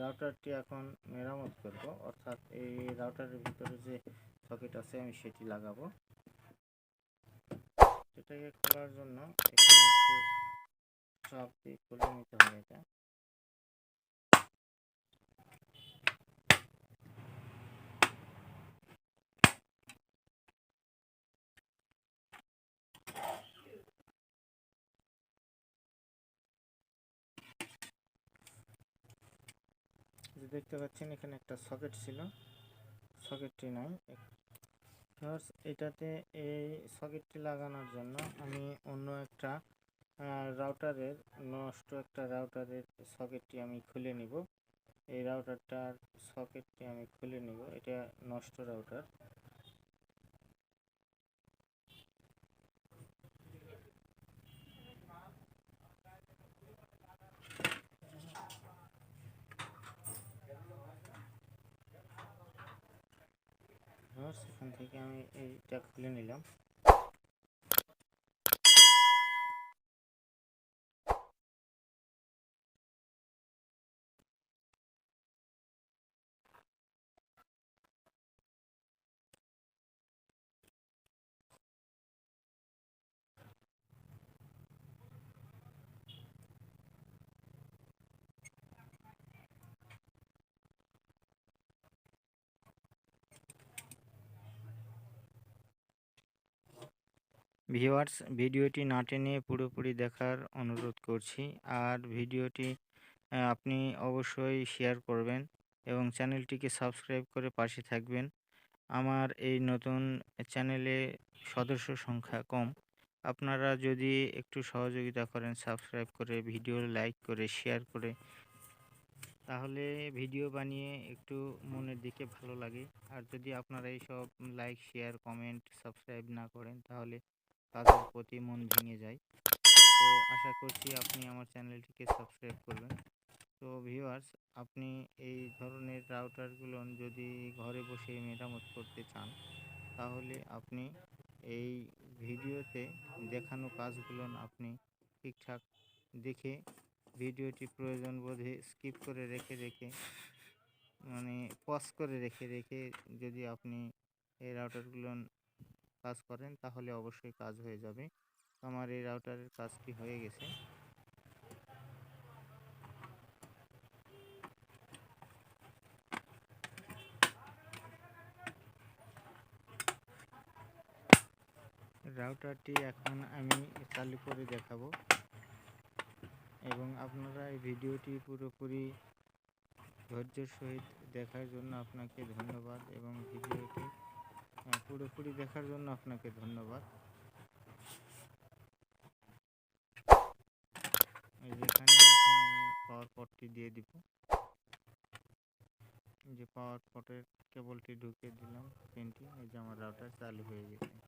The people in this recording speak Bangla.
রাউটারটি এখন মেরামত করব, অর্থাৎ এই রাউটারের ভিতরে যে সকেট আছে আমি সেটি লাগাবো। এটাকে খোলার জন্য এখানে একটু চাপ দিয়ে খুলে নিতে হবে। এটা দেখতে পাচ্ছেন এখানে একটা সকেট ছিল, সকেটটি নাই। এটাতে এই সকেটটি লাগানোর জন্য আমি অন্য একটা রাউটারের সকেটটি আমি খুলে নিব। এই রাউটারটার সকেটটি আমি খুলে নিব, এটা নষ্ট রাউটার। সেখান থেকে আমি এইটা খুলে নিলাম। ভিউয়ার্স, ভিডিওটি না টেনে পুরোপুরি দেখার অনুরোধ করছি, আর ভিডিওটি আপনি অবশ্যই শেয়ার করবেন এবং চ্যানেলটিকে সাবস্ক্রাইব করে পাশে থাকবেন। আমার এই নতুন চ্যানেলে সদস্য সংখ্যা কম, আপনারা যদি একটু সহযোগিতা করেন সাবস্ক্রাইব করে, ভিডিও লাইক করে, শেয়ার করে, তাহলে ভিডিও বানিয়ে একটু মনের দিকে ভালো লাগে। আর যদি আপনারা এইসব লাইক, শেয়ার, কমেন্ট, সাবস্ক্রাইব না করেন তাহলে কাজের প্রতি মন ভেঙে যায়। তো আশা করছি আপনি আমার চ্যানেলটিকে সাবস্ক্রাইব করবেন। তো ভিউয়ার্স, আপনি এই ধরনের রাউটারগুলো যদি ঘরে বসে মেরামত করতে চান তাহলে আপনি এই ভিডিওতে দেখানো কাজগুলো আপনি ঠিকঠাক দেখে ভিডিওটি প্রয়োজন বোধে স্কিপ করে রেখে পজ করে রেখে যদি আপনি এই রাউটারগুলো কাজ করেন তাহলে অবশ্যই কাজ হয়ে যাবে। আমার এই রাউটারের কাজটি হয়ে গেছে। রাউটারটি এখন আমি চালু করে দেখাবো এবং আপনারা এই ভিডিওটি পুরোপুরি ধৈর্যের সহিত দেখার জন্য আপনাকে ধন্যবাদ এবং ভিডিওটি পুরোপুরি দেখার জন্য আপনাকে ধন্যবাদ। যেখানে এখন আমি পাওয়ার পটটি দিয়ে দিব, যে পাওয়ার পটের কেবলটি ঢুকিয়ে দিলাম পিনটি, এই যে আমার রাউটার চালু হয়ে গেছে।